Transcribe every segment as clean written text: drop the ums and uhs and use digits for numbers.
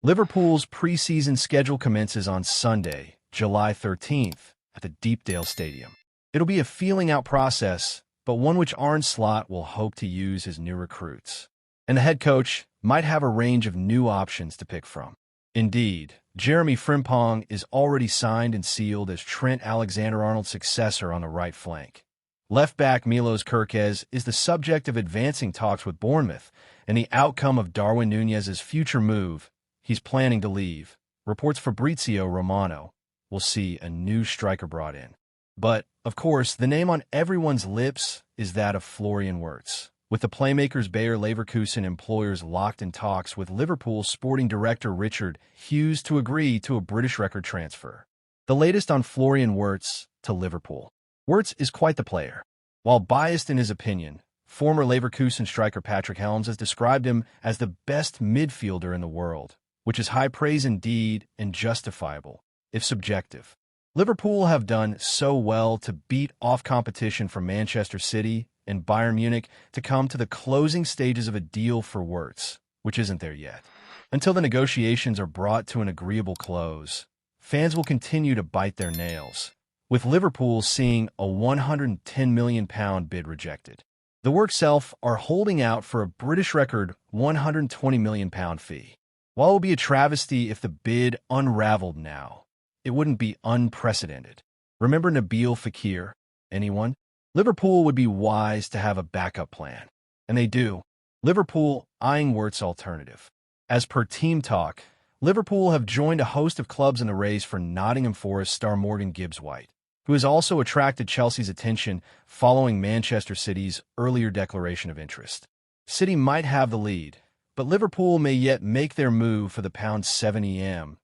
Liverpool's preseason schedule commences on Sunday, July 13th, at the Deepdale Stadium. It'll be a feeling-out process, but one which Arne Slot will hope to use his new recruits. And the head coach might have a range of new options to pick from. Indeed, Jeremy Frimpong is already signed and sealed as Trent Alexander-Arnold's successor on the right flank. Left-back Milos Kerkez is the subject of advancing talks with Bournemouth, and the outcome of Darwin Núñez's future move, he's planning to leave. Reports Fabrizio Romano will see a new striker brought in. But, of course, the name on everyone's lips is that of Florian Wirtz. With the playmakers Bayer Leverkusen employers locked in talks with Liverpool sporting director Richard Hughes to agree to a British record transfer. The latest on Florian Wirtz to Liverpool. Wirtz is quite the player. While biased in his opinion, former Leverkusen striker Patrick Helms has described him as the best midfielder in the world, which is high praise indeed and justifiable, if subjective. Liverpool have done so well to beat off competition from Manchester City and Bayern Munich to come to the closing stages of a deal for Wirtz, which isn't there yet. Until the negotiations are brought to an agreeable close, fans will continue to bite their nails, with Liverpool seeing a £110 million bid rejected. The work self are holding out for a British record £120 million fee. While it will be a travesty if the bid unraveled now, it wouldn't be unprecedented. Remember Nabil Fekir? Anyone? Liverpool would be wise to have a backup plan. And they do. Liverpool eyeing Wirtz alternative. As per Team Talk, Liverpool have joined a host of clubs in the race for Nottingham Forest star Morgan Gibbs-White, who has also attracted Chelsea's attention following Manchester City's earlier declaration of interest. City might have the lead, but Liverpool may yet make their move for the £70M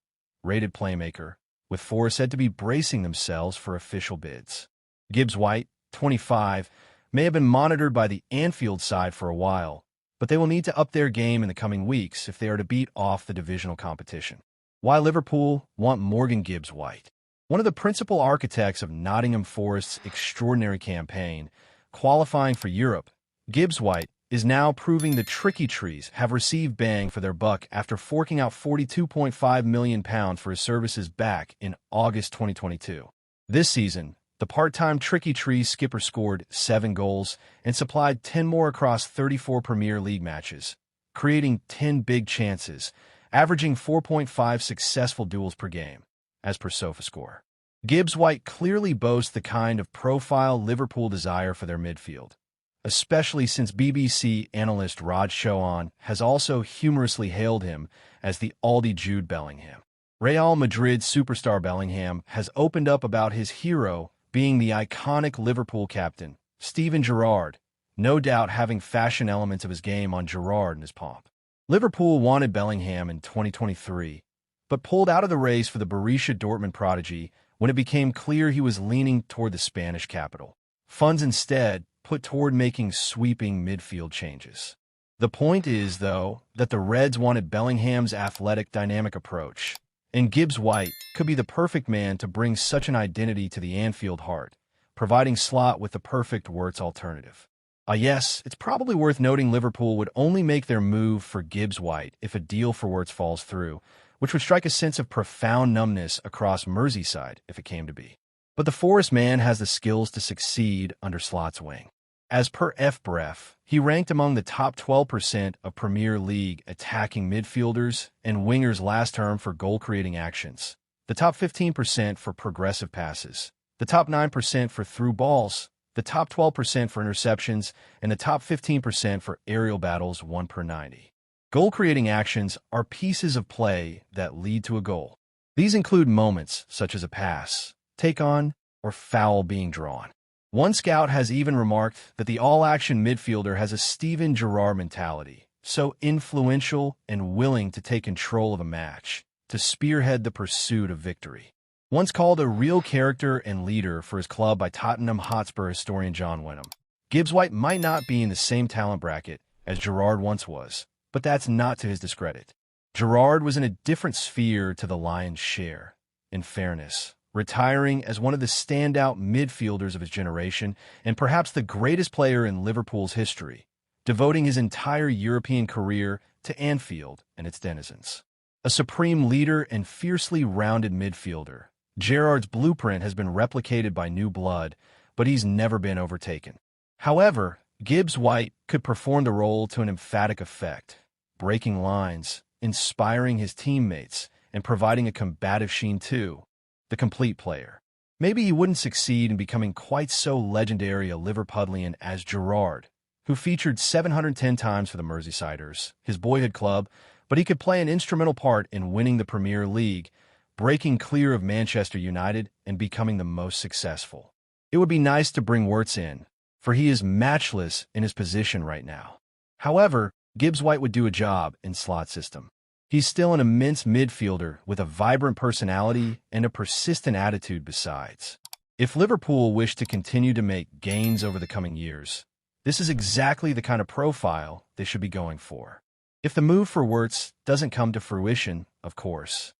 rated playmaker, with Forest said to be bracing themselves for official bids. Gibbs-White, 25, may have been monitored by the Anfield side for a while, but they will need to up their game in the coming weeks if they are to beat off the divisional competition. Why Liverpool want Morgan Gibbs-White? One of the principal architects of Nottingham Forest's extraordinary campaign, qualifying for Europe, Gibbs-White is now proving the Tricky Trees have received bang for their buck after forking out £42.5 million for his services back in August 2022. This season, the part-time Tricky Trees skipper scored 7 goals and supplied 10 more across 34 Premier League matches, creating 10 big chances, averaging 4.5 successful duels per game, as per SofaScore. Gibbs-White clearly boasts the kind of profile Liverpool desire for their midfield, especially since BBC analyst Rod Chowan has also humorously hailed him as the Aldi Jude Bellingham. Real Madrid superstar Bellingham has opened up about his hero being the iconic Liverpool captain, Steven Gerrard, no doubt having fashion elements of his game on Gerrard and his pomp. Liverpool wanted Bellingham in 2023, but pulled out of the race for the Borussia Dortmund prodigy when it became clear he was leaning toward the Spanish capital. Funds instead put toward making sweeping midfield changes. The point is, though, that the Reds wanted Bellingham's athletic, dynamic approach, and Gibbs-White could be the perfect man to bring such an identity to the Anfield heart, providing Slot with the perfect Wirtz alternative. Yes, it's probably worth noting Liverpool would only make their move for Gibbs-White if a deal for Wirtz falls through, which would strike a sense of profound numbness across Merseyside if it came to be. But the Forest man has the skills to succeed under Slot's wing. As per FBref, he ranked among the top 12% of Premier League attacking midfielders and wingers last term for goal-creating actions, the top 15% for progressive passes, the top 9% for through balls, the top 12% for interceptions, and the top 15% for aerial battles 1 per 90. Goal-creating actions are pieces of play that lead to a goal. These include moments such as a pass, take-on, or foul being drawn. One scout has even remarked that the all-action midfielder has a Steven Gerrard mentality, so influential and willing to take control of a match, to spearhead the pursuit of victory. Once called a real character and leader for his club by Tottenham Hotspur historian John Wenham, Gibbs-White might not be in the same talent bracket as Gerrard once was, but that's not to his discredit. Gerrard was in a different sphere to the lion's share, in fairness, retiring as one of the standout midfielders of his generation and perhaps the greatest player in Liverpool's history, devoting his entire European career to Anfield and its denizens. A supreme leader and fiercely rounded midfielder, Gerrard's blueprint has been replicated by new blood, but he's never been overtaken. However, Gibbs-White could perform the role to an emphatic effect, breaking lines, inspiring his teammates, and providing a combative sheen too, the complete player. Maybe he wouldn't succeed in becoming quite so legendary a Liverpudlian as Gerrard, who featured 710 times for the Merseysiders, his boyhood club, but he could play an instrumental part in winning the Premier League, breaking clear of Manchester United and becoming the most successful. It would be nice to bring Wirtz in, for he is matchless in his position right now. However, Gibbs-White would do a job in slot system. He's still an immense midfielder with a vibrant personality and a persistent attitude besides. If Liverpool wish to continue to make gains over the coming years, this is exactly the kind of profile they should be going for. If the move for Wirtz doesn't come to fruition, of course.